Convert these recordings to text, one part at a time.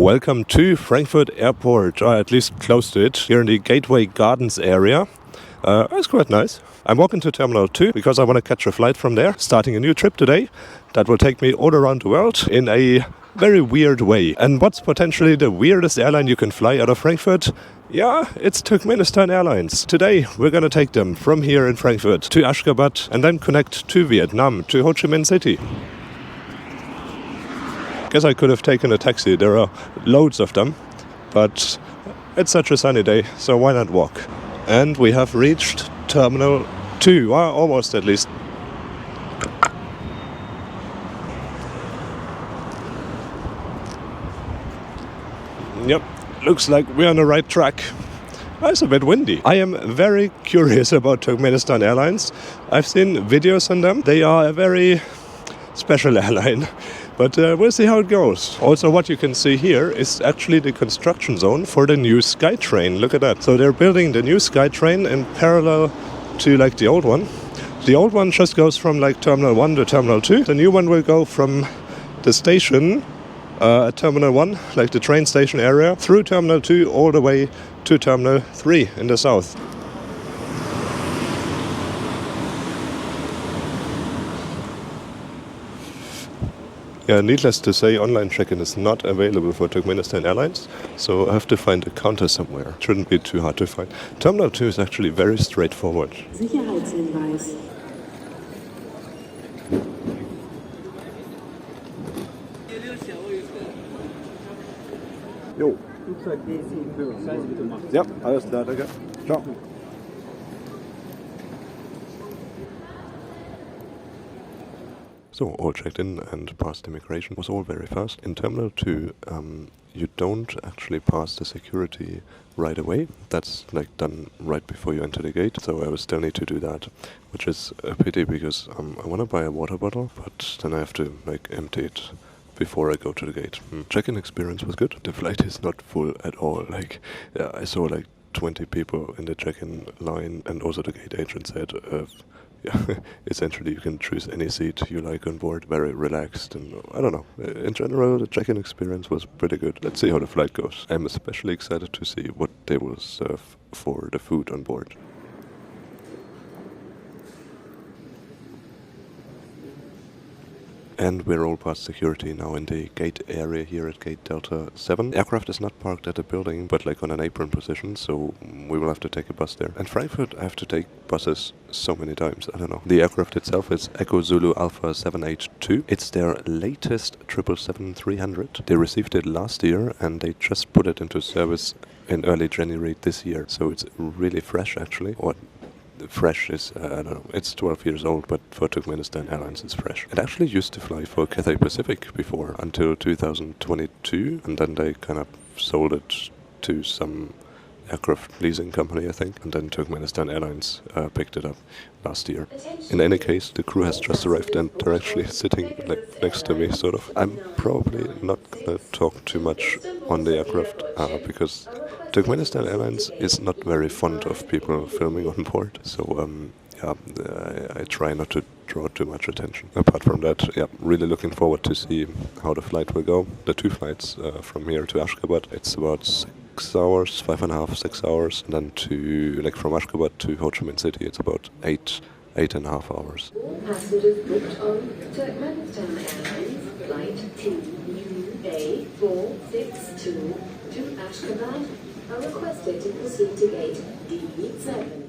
Welcome to Frankfurt Airport, or at least close to it, here in the Gateway Gardens area. It's quite nice. I'm walking to Terminal 2 because I want to catch a flight from there, starting a new trip today that will take me all around the world in a very weird way. And what's potentially the weirdest airline you can fly out of Frankfurt? Yeah, it's Turkmenistan Airlines. Today we're gonna take them from here in Frankfurt to Ashgabat and then connect to Vietnam, to Ho Chi Minh City. Guess I could have taken a taxi, there are loads of them, but it's such a sunny day, so why not walk? And we have reached Terminal 2, almost at least. Yep, looks like we're on the right track. It's a bit windy. I am very curious about Turkmenistan Airlines. I've seen videos on them. They are a very special airline, but we'll see how it goes. Also, what you can see here is actually the construction zone for the new SkyTrain. Look at that. So they're building the new SkyTrain in parallel to like the old one. The old one just goes from like Terminal 1 to Terminal 2. The new one will go from the station at Terminal 1, like the train station area, through Terminal 2 all the way to Terminal 3 in the south. Yeah, needless to say, online check-in is not available for Turkmenistan Airlines, so I have to find a counter somewhere. It shouldn't be too hard to find. Terminal 2 is actually very straightforward. Sicherheitshinweis. Jo. Ja, alles klar, danke. Ciao. So, all checked in and passed immigration. Was all very fast. In Terminal 2, you don't actually pass the security right away. That's like done right before you enter the gate, so I will still need to do that, which is a pity because I want to buy a water bottle, but then I have to like empty it before I go to the gate. Check-in experience was good. The flight is not full at all. Like, yeah, I saw like 20 people in the check-in line, and also the gate agent said, yeah, essentially you can choose any seat you like on board. Very relaxed, and I don't know. In general, the check-in experience was pretty good. Let's see how the flight goes. I'm especially excited to see what they will serve for the food on board. And we're all past security now in the gate area here at gate Delta 7. The aircraft is not parked at the building, but like on an apron position, so we will have to take a bus there. And Frankfurt, I have to take buses so many times, I don't know. The aircraft itself is Echo Zulu Alpha 782. It's their latest 777-300. They received it last year and they just put it into service in early January this year. So it's really fresh actually. What? Fresh is, I don't know, it's 12 years old, but for Turkmenistan Airlines it's fresh. It actually used to fly for Cathay Pacific before, until 2022, and then they kind of sold it to some aircraft leasing company, I think, and then Turkmenistan Airlines picked it up last year. In any case, the crew has just arrived and they're actually sitting like next to me, sort of. I'm probably not gonna talk too much on the aircraft because Turkmenistan Airlines is not very fond of people filming on board, so yeah, I try not to draw too much attention. Apart from that, yeah, really looking forward to see how the flight will go. The two flights from here to Ashgabat, it's about 6 hours, 5.5, 6 hours, and then to, like from Ashgabat to Ho Chi Minh City, it's about 8.5 hours. All passengers booked on Turkmenistan Airlines Flight TUA462 to Ashgabat are requested to proceed to gate D7.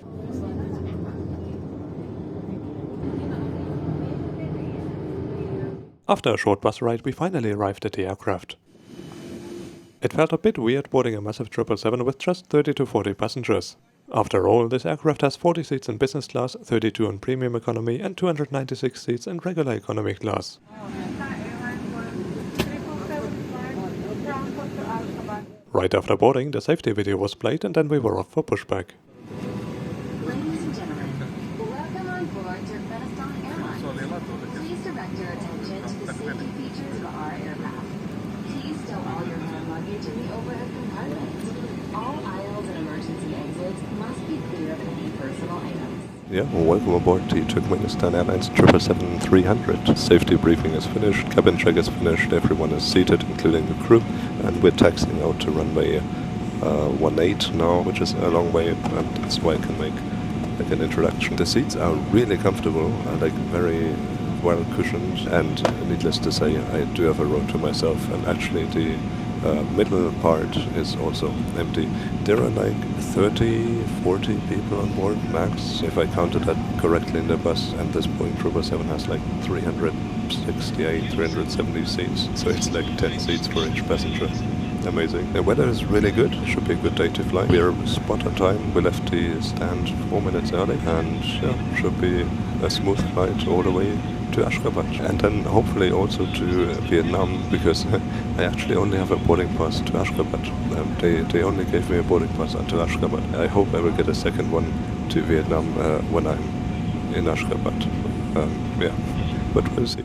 After a short bus ride, we finally arrived at the aircraft. It felt a bit weird boarding a massive 777 with just 30 to 40 passengers. After all, this aircraft has 40 seats in business class, 32 in premium economy and 296 seats in regular economy class. Right after boarding, the safety video was played and then we were off for pushback. Ladies and gentlemen, welcome on board Turkmenistan Airlines. Please direct your attention to the safety features of our aircraft. Please stow all your hand luggage in the overhead compartment. All aisles and emergency exits must be clear of any personal items. Yeah, well, welcome aboard the Turkmenistan Airlines 777-300. Safety briefing is finished, cabin check is finished, everyone is seated, including the crew, and we're taxiing out to runway 18 now, which is a long way, and that's why I can make like an introduction. The seats are really comfortable, like very well cushioned, and needless to say, I do have a row to myself, and actually the middle part is also empty. There are like 30, 40 people on board max, if I counted that correctly in the bus, and this Boeing 777 has like 368, 370 seats, so it's like 10 seats for each passenger. Amazing. The weather is really good, should be a good day to fly. We're spot on time, we left the stand 4 minutes early, and yeah, should be a smooth flight all the way to Ashgabat, and then hopefully also to Vietnam, because I actually only have a boarding pass to Ashgabat. They only gave me a boarding pass until Ashgabat. I hope I will get a second one to Vietnam when I'm in Ashgabat. Yeah, but we'll see.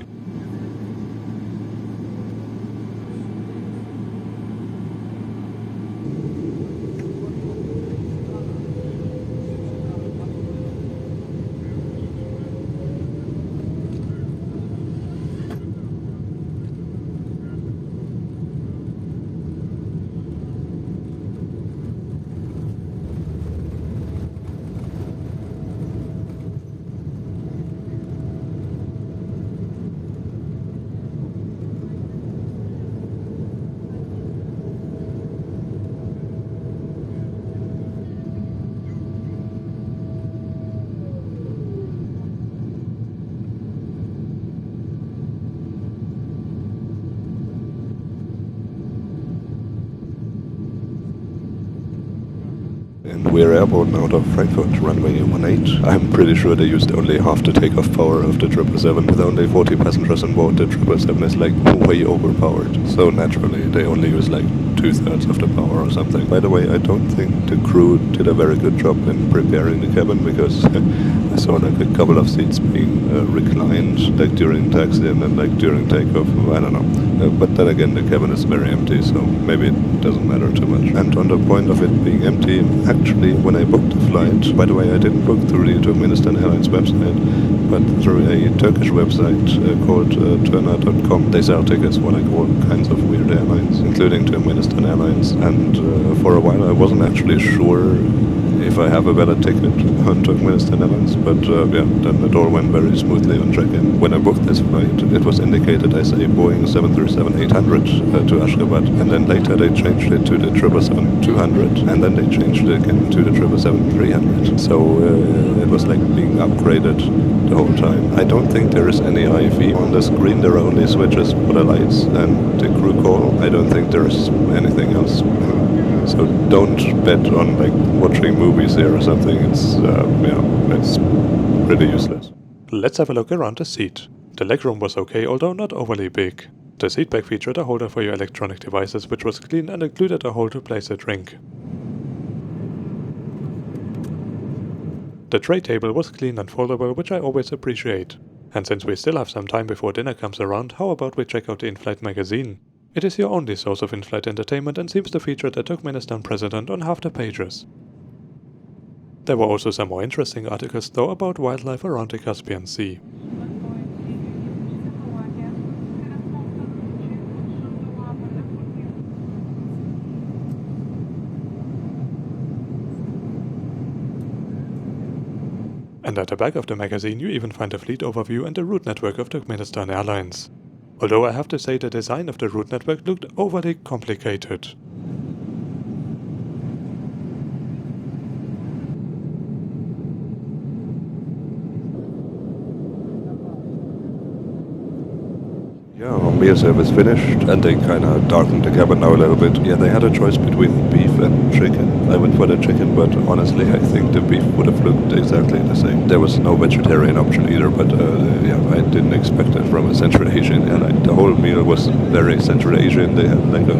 And we're airborne out of Frankfurt, runway 18. I'm pretty sure they used only half the takeoff power of the 777. With only 40 passengers on board, the 777 is like way overpowered. So naturally, they only use like 2/3 of the power or something. By the way, I don't think the crew did a very good job in preparing the cabin, because I saw like a couple of seats being reclined like during taxi and then like during takeoff. I don't know. But then again, the cabin is very empty, so maybe it doesn't matter too much. And on the point of it being empty, actually, when I booked the flight, by the way, I didn't book through the Turkmenistan Airlines website, but through a Turkish website called turna.com. They sell tickets for like all kinds of weird airlines, including Turkmenistan Airlines. And for a while, I wasn't actually sure if I have a valid ticket on Turkmenistan Airlines, but yeah, then it all went very smoothly on check-in. When I booked this flight, it was indicated as a Boeing 737-800 to Ashgabat, and then later they changed it to the 777-200, and then they changed it again to the 777-300. So it was like being upgraded the whole time. I don't think there is any IFE on the screen. There are only switches for the lights and the crew call. I don't think there is anything else. So don't bet on like watching movies here or something. It's yeah, it's pretty useless. Let's have a look around the seat. The legroom was okay, although not overly big. The seatback featured a holder for your electronic devices, which was clean and included a hole to place a drink. The tray table was clean and foldable, which I always appreciate. And since we still have some time before dinner comes around, how about we check out the in-flight magazine? It is your only source of in-flight entertainment and seems to feature the Turkmenistan president on half the pages. There were also some more interesting articles though about wildlife around the Caspian Sea. And at the back of the magazine you even find a fleet overview and the route network of Turkmenistan Airlines. Although I have to say the design of the route network looked overly complicated. Yeah, our meal service finished, and they kinda darkened the cabin now a little bit. Yeah, they had a choice between beef and chicken. I went for the chicken, but honestly I think the beef would have looked exactly the same. There was no vegetarian option either, but yeah, I didn't expect it from a Central Asian airline. The whole meal was very Central Asian. They had like a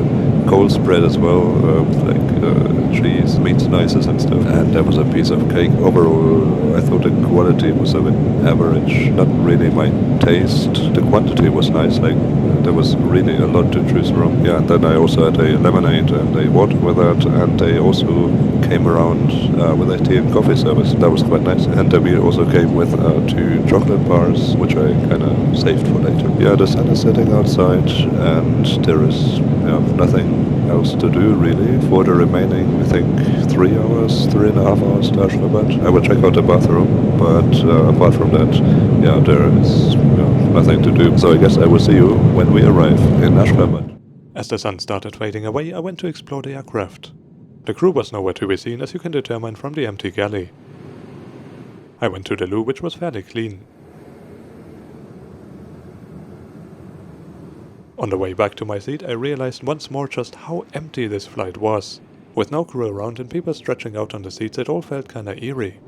cold spread as well, with like cheese, meat slices and stuff. And there was a piece of cake. Overall, I thought the quality was a bit average. Not really my taste. The quantity was nice, like there was really a lot to choose from. Yeah, and then I also had a lemonade and a water with that, and they also came around with a tea and coffee service. That was quite nice. And the meal also came with 2 chocolate bars, which I kind of saved for later. Yeah, the sun is setting outside, and there is nothing else to do really for the remaining, I think, 3.5 hours to Ashgabat. I will check out the bathroom, but apart from that, yeah, there is nothing to do. So I guess I will see you when we arrive in Ashgabat. As the sun started fading away, I went to explore the aircraft. The crew was nowhere to be seen, as you can determine from the empty galley. I went to the loo, which was fairly clean. On the way back to my seat, I realized once more just how empty this flight was. With no crew around and people stretching out on the seats, it all felt kinda eerie.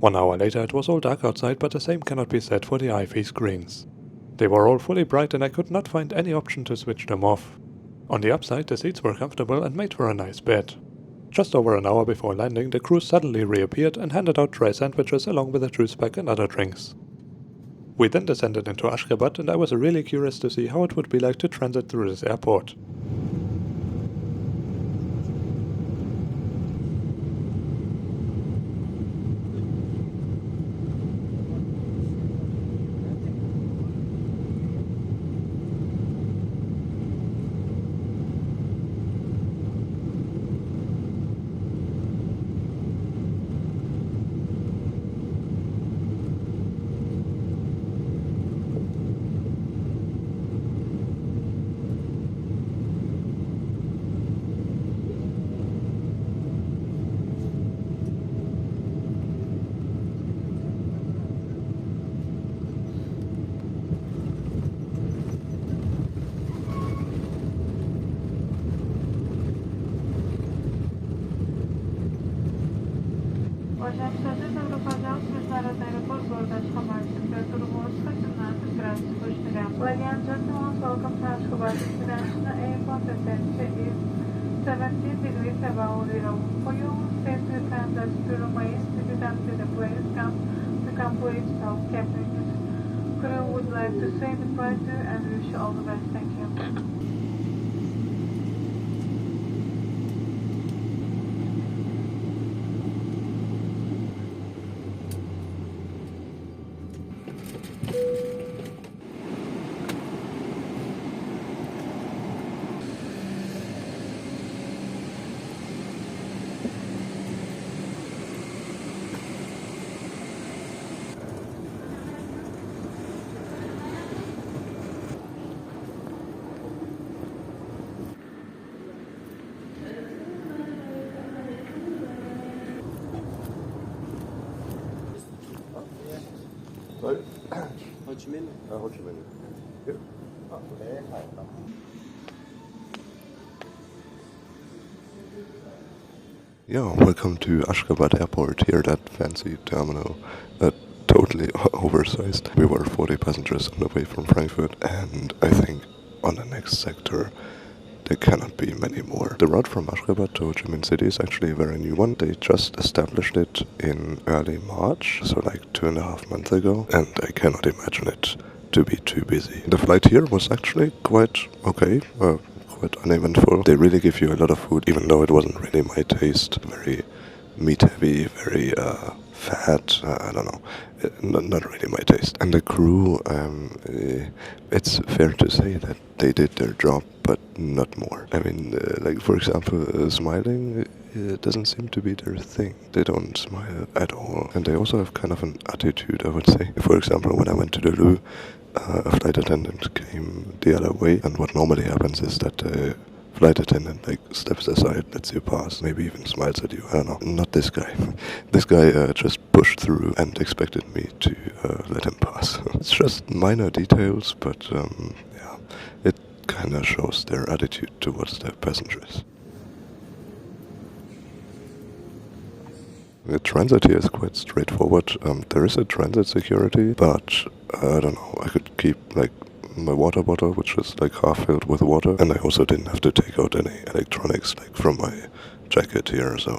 One hour later, it was all dark outside, but the same cannot be said for the IV screens. They were all fully bright and I could not find any option to switch them off. On the upside, the seats were comfortable and made for a nice bed. Just over an hour before landing, the crew suddenly reappeared and handed out dry sandwiches along with a juice pack and other drinks. We then descended into Ashgabat, and I was really curious to see how it would be like to transit through this airport. Ladies and gentlemen, welcome to Ashgabat International Airport. The temperature is 17 degrees above zero. For you, safety standards to remain seated until the planes come to complete self-cabin. Crew would like to say goodbye to you and wish you all the best. Thank you. Sorry? Ho Chi Minh. Ho Chi Minh. Here? Yeah, welcome to Ashgabat Airport, here that fancy terminal. Totally oversized. We were 40 passengers on the way from Frankfurt, and I think on the next sector there cannot be many more. The route from Ashgabat to Ho Chi Minh City is actually a very new one. They just established it in early March, so like 2.5 months ago, and I cannot imagine it to be too busy. The flight here was actually quite okay, quite uneventful. They really give you a lot of food, even though it wasn't really my taste. Very meat heavy, very fat, I don't know, not really my taste. And the crew, it's fair to say that they did their job, but not more. I mean, like for example, smiling doesn't seem to be their thing. They don't smile at all. And they also have kind of an attitude, I would say. For example, when I went to the loo, a flight attendant came the other way, and what normally happens is that the flight attendant like steps aside, lets you pass, maybe even smiles at you. I don't know. Not this guy. This guy just pushed through and expected me to let him pass. It's just minor details, but yeah, it kind of shows their attitude towards their passengers. The transit here is quite straightforward. There is a transit security, but I don't know, I could keep like my water bottle, which is like half filled with water, and I also didn't have to take out any electronics like from my jacket here, so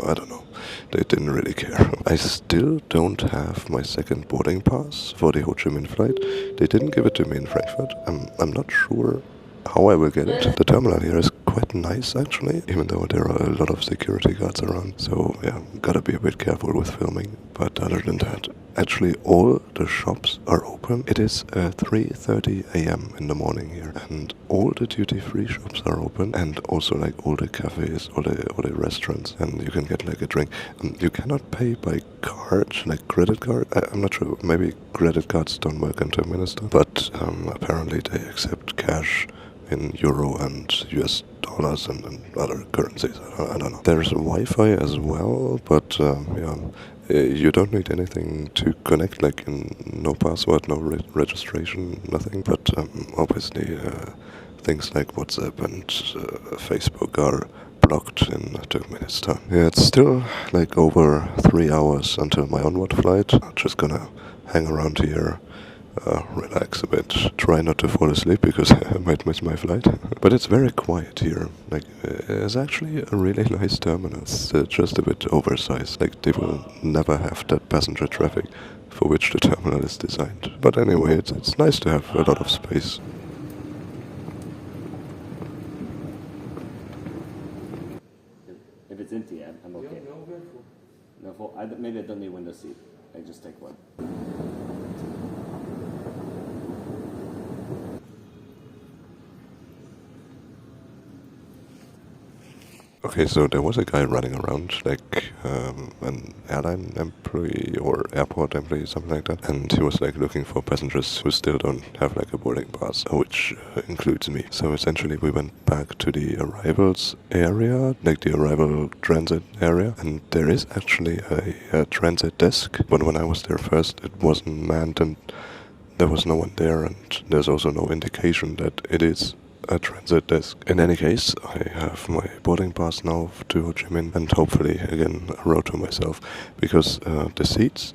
I don't know. They didn't really care. I still don't have my second boarding pass for the Ho Chi Minh flight. They didn't give it to me in Frankfurt. I'm not sure how I will get it. The terminal here is quite nice actually, even though there are a lot of security guards around. So yeah, gotta be a bit careful with filming. But other than that, actually all the shops are open. It is 3:30 a.m. in the morning here, and all the duty-free shops are open, and also like all the cafes, all the restaurants, and you can get like a drink. You cannot pay by card, like credit card. I'm not sure. Maybe credit cards don't work in Turkmenistan, but apparently they accept cash in euro and US dollars and other currencies. I don't know. There's Wi-Fi as well, but yeah. You don't need anything to connect, like no password, no registration, nothing. But obviously things like WhatsApp and Facebook are blocked in Turkmenistan. Yeah, it's still like over 3 hours until my onward flight. I'm just gonna hang around here, relax a bit, try not to fall asleep because I might miss my flight. But it's very quiet here. Like, it's actually a really nice terminal. It's just a bit oversized. Like, they will never have that passenger traffic for which the terminal is designed. But anyway, it's nice to have a lot of space. If it's empty, I'm okay. No, maybe I don't need window seat. I just take one. Okay, so there was a guy running around, like an airline employee or airport employee, something like that, and he was like looking for passengers who still don't have like a boarding pass, which includes me. So essentially we went back to the arrivals area, like the arrival transit area, and there is actually a transit desk, but when I was there first it wasn't manned and there was no one there, and there's also no indication that it is a transit desk. In any case, I have my boarding pass now to Ho Chi Minh, and hopefully again a road to myself, because the seats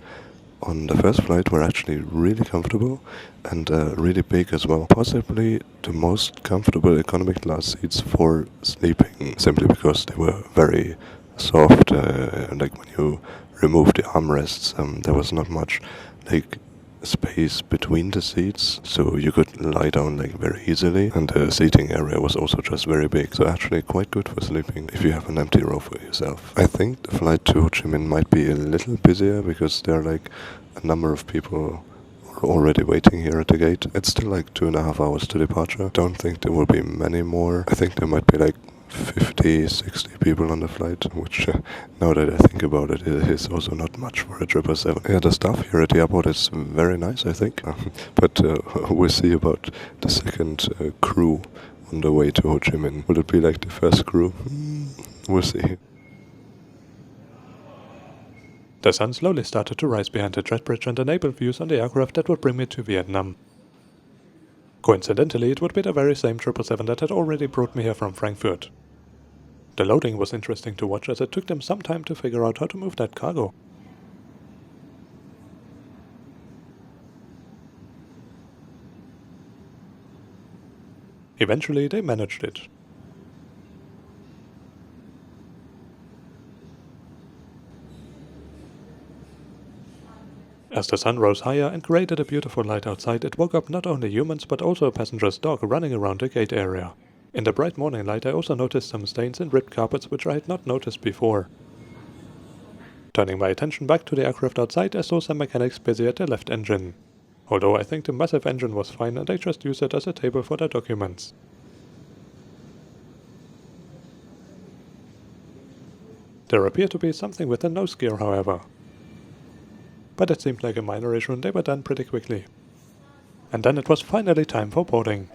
on the first flight were actually really comfortable and really big as well. Possibly the most comfortable economy class seats for sleeping, simply because they were very soft. Like when you remove the armrests, there was not much like space between the seats, so you could lie down like very easily, and the seating area was also just very big, so actually quite good for sleeping if you have an empty row for yourself. I think the flight to Ho Chi Minh might be a little busier because there are like a number of people already waiting here at the gate. It's still like 2.5 hours to departure. Don't think there will be many more. I think there might be like 50, 60 people on the flight, which now that I think about it, it is also not much for a 777. Yeah, the staff here at the airport is very nice, I think, but we'll see about the second crew on the way to Ho Chi Minh. Will it be like the first crew? We'll see. The sun slowly started to rise behind the jet bridge and enable views on the aircraft that would bring me to Vietnam. Coincidentally, it would be the very same 777 that had already brought me here from Frankfurt. The loading was interesting to watch, as it took them some time to figure out how to move that cargo. Eventually, they managed it. As the sun rose higher and created a beautiful light outside, it woke up not only humans but also a passenger's dog running around the gate area. In the bright morning light I also noticed some stains and ripped carpets which I had not noticed before. Turning my attention back to the aircraft outside, I saw some mechanics busy at the left engine. Although I think the massive engine was fine and I just used it as a table for their documents. There appeared to be something with the nose gear, however. But it seemed like a minor issue and they were done pretty quickly. And then it was finally time for boarding.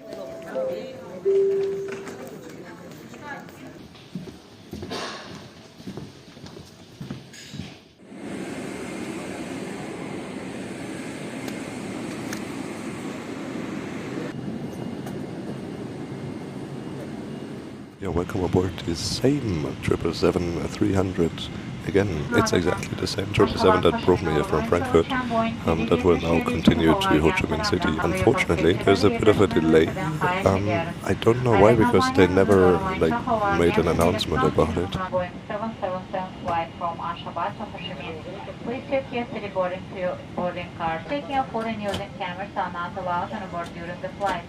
Yeah, welcome aboard the same 777-300 again, it's exactly the same 777 that brought me here from Frankfurt that will now continue to Ho Chi Minh City. Unfortunately, there's a bit of a delay. I don't know why, because they never made an announcement about it. Boeing 777 flight from Ashgabat to Ho Chi Minh. Please check yesterday boarding card. Taking off and using cameras are not allowed on board during the flight.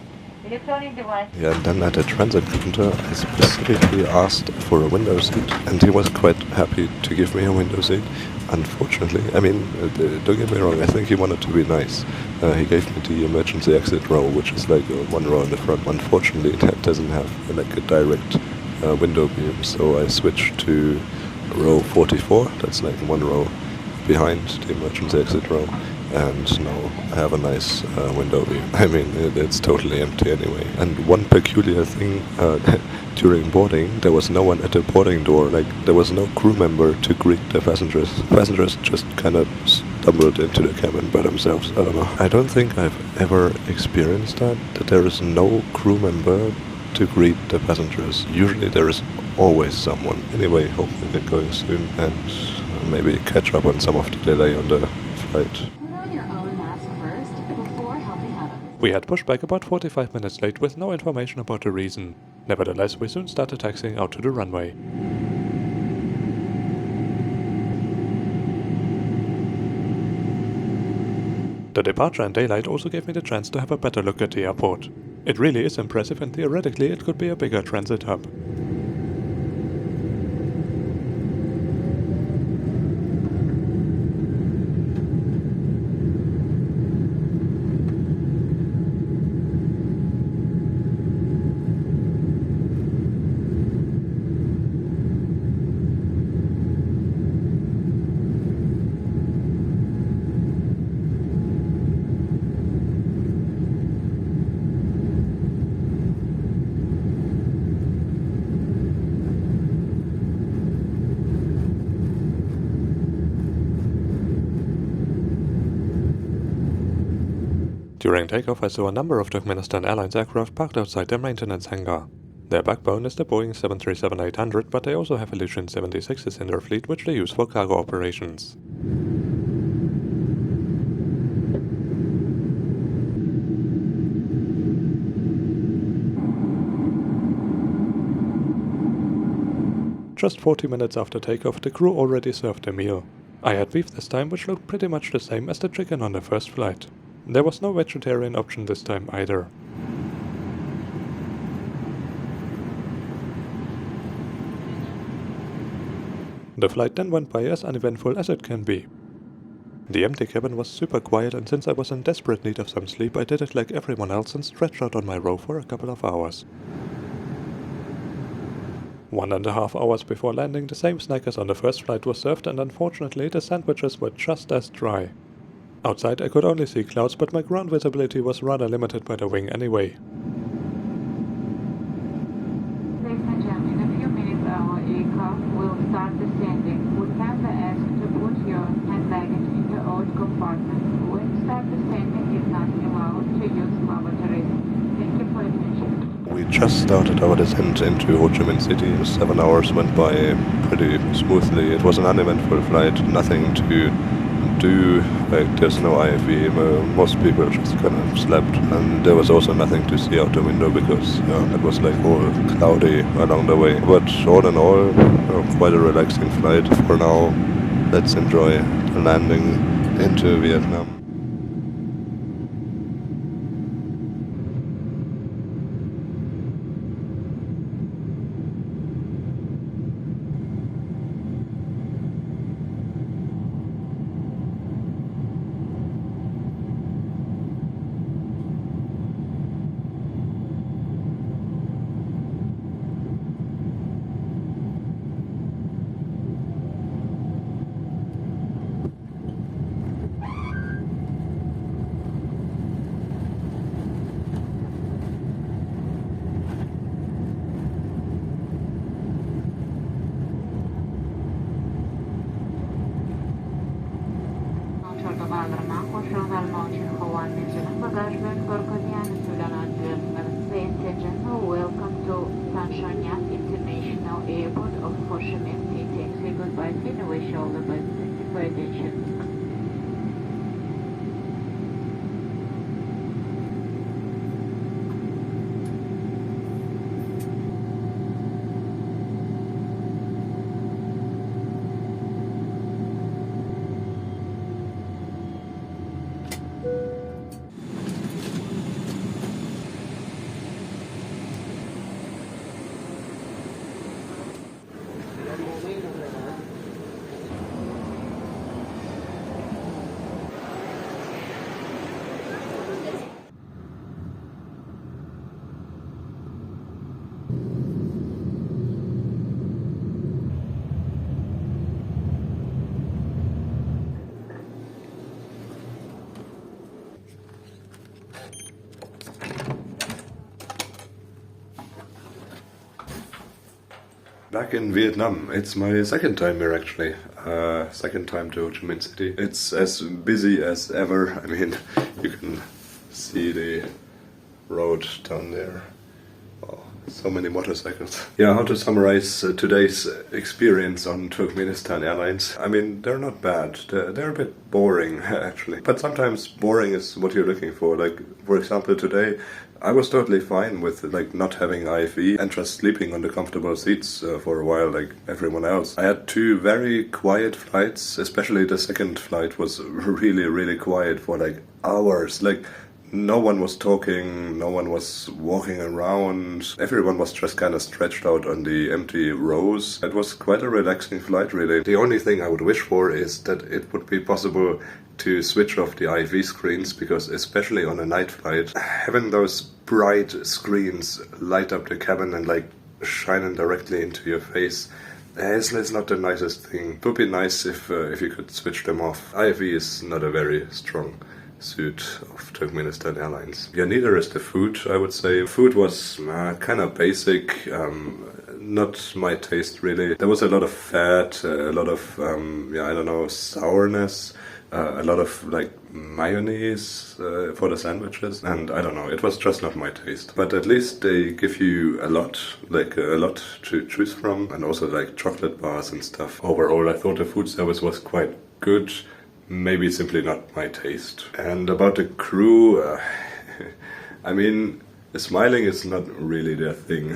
Electronic device. Yeah, and then at the transit counter, I specifically asked for a window seat, and he was quite happy to give me a window seat. Unfortunately, I mean, don't get me wrong, I think he wanted to be nice. He gave me the emergency exit row, which is like one row in the front. Unfortunately, that doesn't have like a direct window beam, so I switched to row 44. That's like one row behind the emergency exit row. And now I have a nice window view. I mean, it's totally empty anyway. And one peculiar thing, during boarding, there was no one at the boarding door. Like, there was no crew member to greet the passengers. Passengers just kind of stumbled into the cabin by themselves. I don't know. I don't think I've ever experienced that there is no crew member to greet the passengers. Usually there is always someone. Anyway, hope we get going soon and maybe catch up on some of the delay on the flight. We had pushed back about 45 minutes late with no information about the reason. Nevertheless, we soon started taxiing out to the runway. The departure and daylight also gave me the chance to have a better look at the airport. It really is impressive, and theoretically it could be a bigger transit hub. During takeoff, I saw a number of Turkmenistan Airlines aircraft parked outside their maintenance hangar. Their backbone is the Boeing 737-800, but they also have Elysian 76s in their fleet, which they use for cargo operations. Just 40 minutes after takeoff, the crew already served a meal. I had beef this time, which looked pretty much the same as the chicken on the first flight. There was no vegetarian option this time either. The flight then went by as uneventful as it can be. The empty cabin was super quiet, and since I was in desperate need of some sleep, I did it like everyone else and stretched out on my row for a couple of hours. 1.5 hours before landing, the same snack as on the first flight was served, and unfortunately the sandwiches were just as dry. Outside I could only see clouds, but my ground visibility was rather limited by the wing anyway. Ladies and gentlemen, in a few minutes our aircraft will start descending. We kindly ask to put your hand baggage in the old compartment. When you start descending, it's not allowed to use lavatories. Thank you for your attention. We just started our descent into Ho Chi Minh City. 7 hours went by pretty smoothly. It was an uneventful flight, nothing to do, like there's no IFE, most people just kind of slept, and there was also nothing to see out the window because it was like all cloudy along the way. But all in all, quite a relaxing flight. For now, let's enjoy the landing into Vietnam. Ladies and gentlemen, welcome to Son Nhat International Airport of Ho Chi Minh City. say goodbye, say the wish shoulder, but thank you for your attention. Back in Vietnam. It's my second time here actually. Second time to Ho Chi Minh City. It's as busy as ever. I mean, you can see the road down there. Oh, so many motorcycles. Yeah, how to summarize today's experience on Turkmenistan Airlines? I mean, they're not bad. They're a bit boring actually. But sometimes boring is what you're looking for. Like, for example, today I was totally fine with like not having IFE and just sleeping on the comfortable seats for a while like everyone else. I had two very quiet flights, especially the second flight was really quiet for like hours. Like, no one was talking, no one was walking around, everyone was just kind of stretched out on the empty rows. It was quite a relaxing flight really. The only thing I would wish for is that it would be possible to switch off the IV screens, because especially on a night flight, having those bright screens light up the cabin and like shining directly into your face is not the nicest thing. It would be nice if you could switch them off. IV is not a very strong suit of Turkmenistan Airlines. Yeah, neither is the food, I would say. Food was kind of basic, not my taste really. There was a lot of fat, a lot of, I don't know, sourness, a lot of like mayonnaise for the sandwiches, and I don't know, it was just not my taste. But at least they give you a lot to choose from, and also like chocolate bars and stuff. Overall, I thought the food service was quite good. Maybe simply not my taste. And about the crew, I mean, smiling is not really their thing.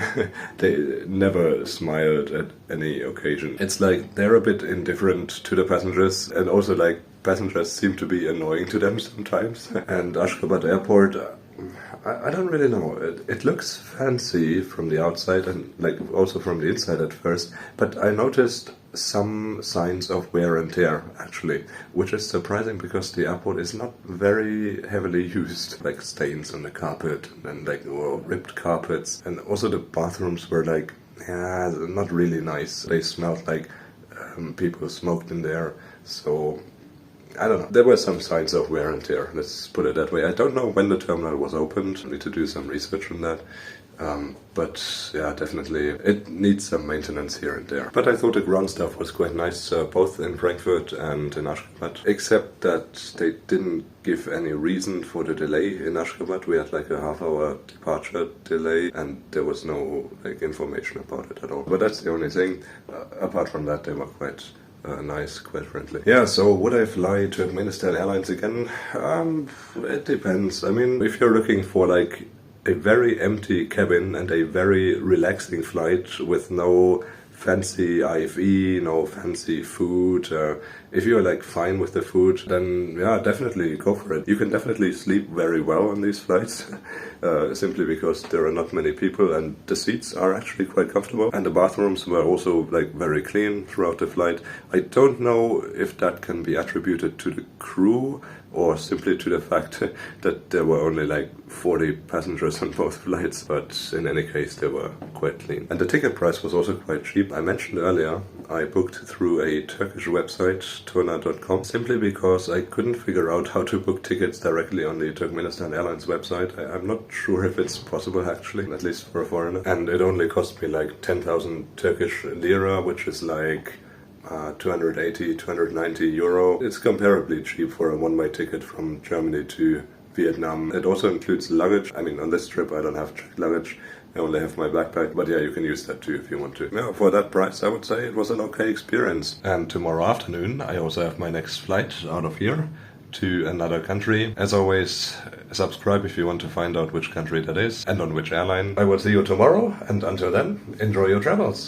They never smiled at any occasion. It's like they're a bit indifferent to the passengers, and also like passengers seem to be annoying to them sometimes. And Ashgabat Airport, I don't really know. It looks fancy from the outside and like also from the inside at first, but I noticed some signs of wear and tear actually, which is surprising because the airport is not very heavily used. Like stains on the carpet and like ripped carpets, and also the bathrooms were like not really nice. They smelled like people smoked in there, so I don't know. There were some signs of wear and tear, let's put it that way. I don't know when the terminal was opened. I need to do some research on that. But yeah, definitely it needs some maintenance here and there. But I thought the ground stuff was quite nice, both in Frankfurt and in Ashgabat. Except that they didn't give any reason for the delay in Ashgabat. We had like a half-hour departure delay, and there was no like information about it at all. But that's the only thing. Apart from that, they were quite nice, quite friendly. Yeah, so would I fly Turkmenistan Airlines again? It depends. I mean, if you're looking for like a very empty cabin and a very relaxing flight with no fancy IFE, no fancy food. If you're like fine with the food, then yeah, definitely go for it. You can definitely sleep very well on these flights, simply because there are not many people and the seats are actually quite comfortable. And the bathrooms were also like very clean throughout the flight. I don't know if that can be attributed to the crew or simply to the fact that there were only like 40 passengers on both flights, but in any case they were quite clean. And the ticket price was also quite cheap. I mentioned earlier I booked through a Turkish website, turna.com, simply because I couldn't figure out how to book tickets directly on the Turkmenistan Airlines website. I'm not sure if it's possible actually, at least for a foreigner. And it only cost me like 10,000 Turkish lira, which is like 280, 290 euro. It's comparably cheap for a one-way ticket from Germany to Vietnam. It also includes luggage. I mean, on this trip I don't have checked luggage. I only have my backpack, but yeah, you can use that too if you want to. Yeah, for that price, I would say it was an okay experience. And tomorrow afternoon, I also have my next flight out of here to another country. As always, subscribe if you want to find out which country that is and on which airline. I will see you tomorrow, and until then, enjoy your travels.